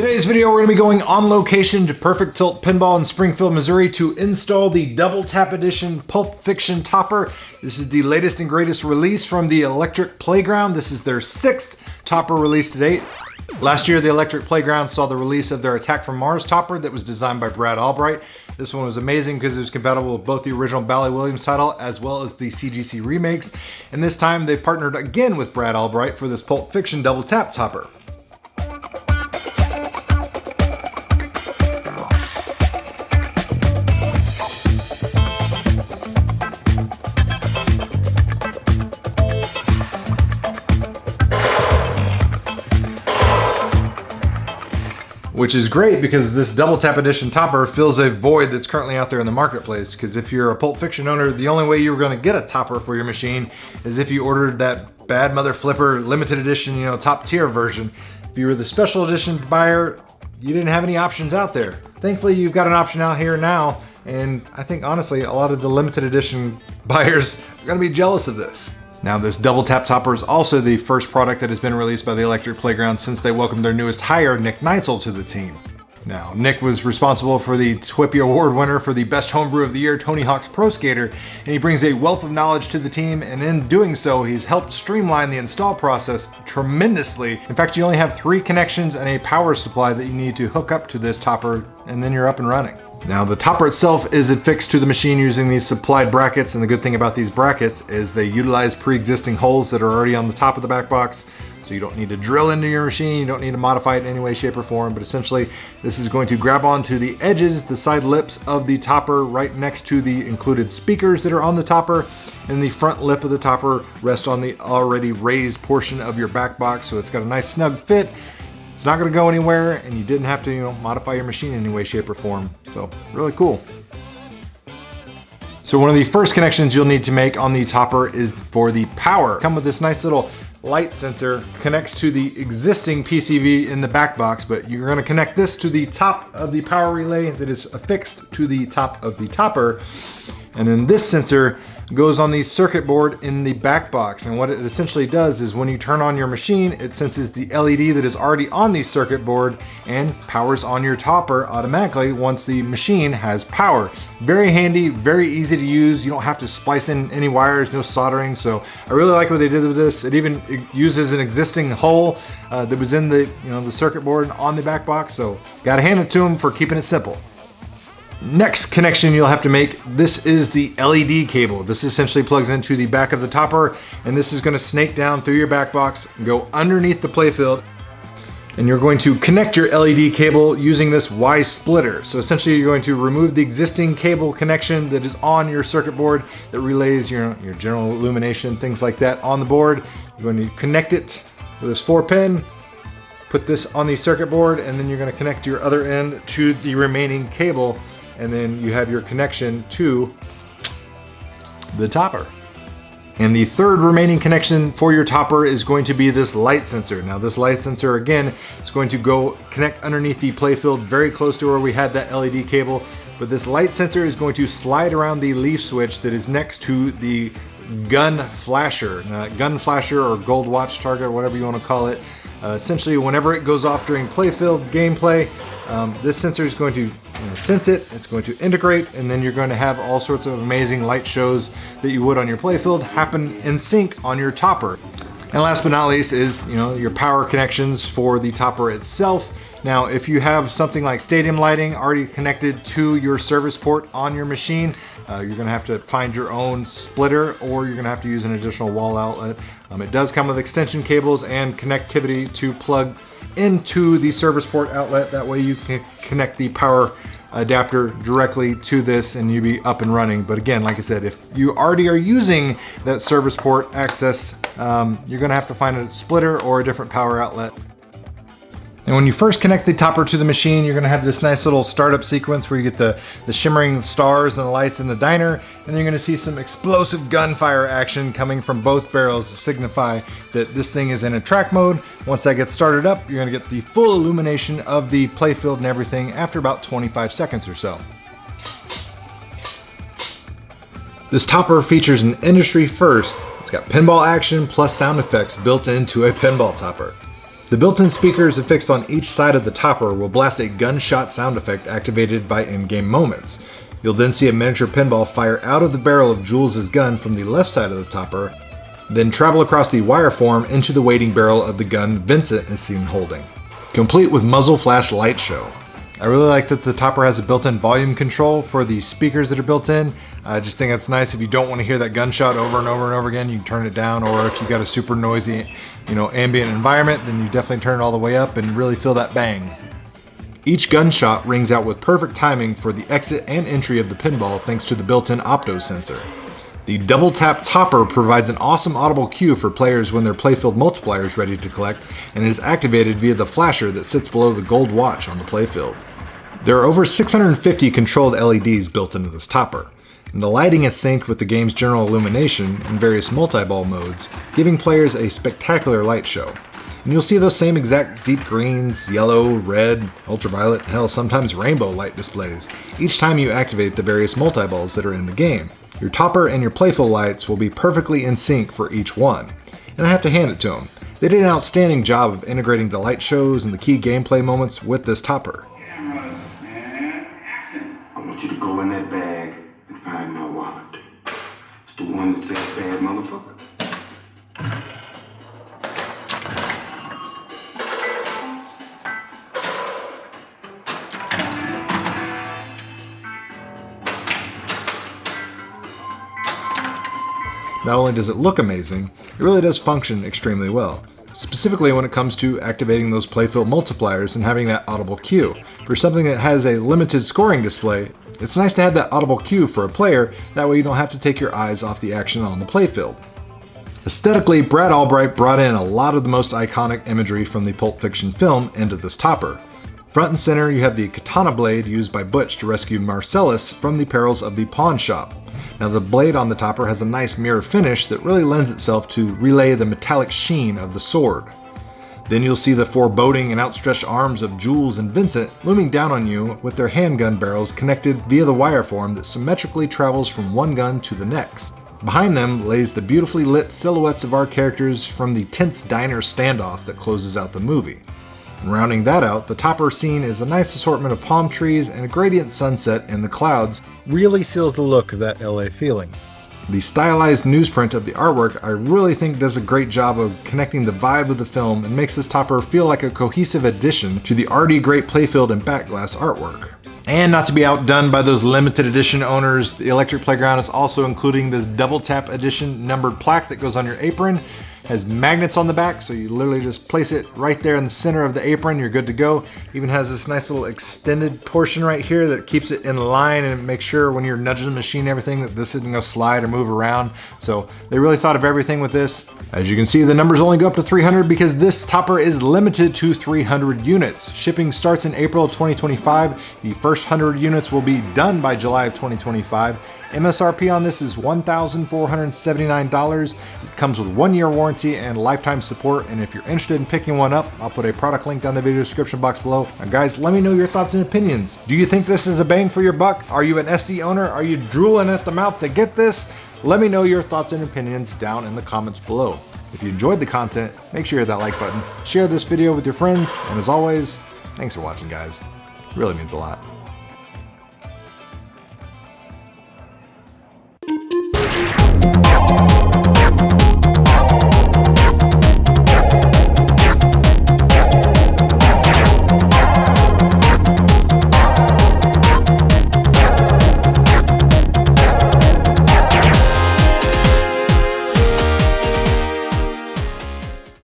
Today's video, we're going to be going on location to Perfect Tilt Pinball in Springfield, Missouri to install the Double Tap Edition Pulp Fiction topper. This is the latest and greatest release from the Electric Playground. This is their 6th topper release to date. Last year, the Electric Playground saw the release of their Attack from Mars topper that was designed by Brad Albright. This one was amazing because it was compatible with both the original Bally Williams title as well as the CGC remakes. And this time, they partnered again with Brad Albright for this Pulp Fiction Double Tap topper. Which is great because this Double Tap Edition topper fills a void that's currently out there in the marketplace. Because if you're a Pulp Fiction owner, the only way you were going to get a topper for your machine is if you ordered that Bad Mother Flipper limited edition, top tier version. If you were the special edition buyer, you didn't have any options out there. Thankfully, you've got an option out here now. And I think honestly, a lot of the limited edition buyers are going to be jealous of this. Now, this Double Tap topper is also the first product that has been released by the Electric Playground since they welcomed their newest hire, Nick Neitzel, to the team. Now, Nick was responsible for the TWIPY Award winner for the Best Homebrew of the Year, Tony Hawk's Pro Skater, and he brings a wealth of knowledge to the team, and in doing so, he's helped streamline the install process tremendously. In fact, you only have 3 connections and a power supply that you need to hook up to this topper, and then you're up and running. Now, the topper itself is affixed to the machine using these supplied brackets, and the good thing about these brackets is they utilize pre-existing holes that are already on the top of the back box, so you don't need to drill into your machine, you don't need to modify it in any way, shape, or form, but essentially this is going to grab onto the edges, the side lips of the topper right next to the included speakers that are on the topper, and the front lip of the topper rests on the already raised portion of your back box, so it's got a nice snug fit. It's not going to go anywhere, and you didn't have to, modify your machine in any way, shape, or form. So, really cool. So one of the first connections you'll need to make on the topper is for the power. Come with this nice little light sensor, connects to the existing PCV in the back box, but you're going to connect this to the top of the power relay that is affixed to the top of the topper. And then this sensor goes on the circuit board in the back box. And what it essentially does is when you turn on your machine, it senses the LED that is already on the circuit board and powers on your topper automatically once the machine has power. Very handy, very easy to use. You don't have to splice in any wires, no soldering. So I really like what they did with this. It even uses an existing hole that was in the, the circuit board on the back box. So gotta hand it to them for keeping it simple. Next connection you'll have to make, this is the LED cable. This essentially plugs into the back of the topper, and this is going to snake down through your back box, go underneath the playfield, and you're going to connect your LED cable using this Y splitter. So essentially you're going to remove the existing cable connection that is on your circuit board that relays your general illumination, things like that on the board. You're going to connect it with this 4-pin, put this on the circuit board, and then you're going to connect your other end to the remaining cable. And then you have your connection to the topper. And the third remaining connection for your topper is going to be this light sensor. Now this light sensor, again, is going to go connect underneath the playfield very close to where we had that LED cable. But this light sensor is going to slide around the leaf switch that is next to the gun flasher. Now, gun flasher or gold watch target, or whatever you want to call it. Essentially, whenever it goes off during playfield gameplay, this sensor is going to sense it, it's going to integrate, and then you're going to have all sorts of amazing light shows that you would on your playfield happen in sync on your topper. And last but not least is, your power connections for the topper itself. Now, if you have something like stadium lighting already connected to your service port on your machine, you're going to have to find your own splitter, or you're going to have to use an additional wall outlet. It does come with extension cables and connectivity to plug into the service port outlet. That way you can connect the power adapter directly to this and you'll be up and running. But again, like I said, if you already are using that service port access, you're going to have to find a splitter or a different power outlet. And when you first connect the topper to the machine, you're going to have this nice little startup sequence where you get the shimmering stars and the lights in the diner, and then you're going to see some explosive gunfire action coming from both barrels to signify that this thing is in attract mode. Once that gets started up, you're going to get the full illumination of the playfield and everything after about 25 seconds or so. This topper features an industry first. It's got pinball action plus sound effects built into a pinball topper. The built-in speakers affixed on each side of the topper will blast a gunshot sound effect activated by in-game moments. You'll then see a miniature pinball fire out of the barrel of Jules' gun from the left side of the topper, then travel across the wire form into the waiting barrel of the gun Vincent is seen holding, complete with muzzle flash light show. I really like that the topper has a built-in volume control for the speakers that are built in. I just think that's nice. If you don't want to hear that gunshot over and over and over again, you can turn it down, or if you got a super noisy, ambient environment, then you definitely turn it all the way up and really feel that bang. Each gunshot rings out with perfect timing for the exit and entry of the pinball thanks to the built-in opto sensor. The double tap topper provides an awesome audible cue for players when their playfield multiplier is ready to collect, and it is activated via the flasher that sits below the gold watch on the playfield. There are over 650 controlled LEDs built into this topper, and the lighting is synced with the game's general illumination in various multi-ball modes, giving players a spectacular light show. And you'll see those same exact deep greens, yellow, red, ultraviolet, and hell, sometimes rainbow light displays each time you activate the various multi-balls that are in the game. Your topper and your playfield lights will be perfectly in sync for each one, and I have to hand it to them. They did an outstanding job of integrating the light shows and the key gameplay moments with this topper. Cameras, and action. I want you to go in that bag and find my wallet. It's the one that says bad motherfucker. Not only does it look amazing, it really does function extremely well, specifically when it comes to activating those playfield multipliers and having that audible cue. For something that has a limited scoring display, it's nice to have that audible cue for a player, that way you don't have to take your eyes off the action on the playfield. Aesthetically, Brad Albright brought in a lot of the most iconic imagery from the Pulp Fiction film into this topper. Front and center, you have the katana blade used by Butch to rescue Marcellus from the perils of the pawn shop. Now the blade on the topper has a nice mirror finish that really lends itself to relay the metallic sheen of the sword. Then you'll see the foreboding and outstretched arms of Jules and Vincent looming down on you with their handgun barrels connected via the wire form that symmetrically travels from one gun to the next. Behind them lays the beautifully lit silhouettes of our characters from the tense diner standoff that closes out the movie. And rounding that out, the topper scene is a nice assortment of palm trees and a gradient sunset in the clouds really seals the look of that LA feeling. The stylized newsprint of the artwork I really think does a great job of connecting the vibe of the film and makes this topper feel like a cohesive addition to the already great playfield and backglass artwork. And not to be outdone by those limited edition owners, the Electric Playground is also including this double tap edition numbered plaque that goes on your apron. Has magnets on the back, so you literally just place it right there in the center of the apron, you're good to go. Even has this nice little extended portion right here that keeps it in line and makes sure when you're nudging the machine and everything that this isn't gonna slide or move around. So they really thought of everything with this. As you can see, the numbers only go up to 300 because this topper is limited to 300 units. Shipping starts in April of 2025. The first 100 units will be done by July of 2025. MSRP on this is $1,479. It comes with 1-year warranty and lifetime support, and if you're interested in picking one up, I'll put a product link down in the video description box below. Now guys, let me know your thoughts and opinions. Do you think this is a bang for your buck? Are you an SD owner? Are you drooling at the mouth to get this? Let me know your thoughts and opinions down in the comments below. If you enjoyed the content, make sure you hit that like button, share this video with your friends, and as always, thanks for watching guys. It really means a lot.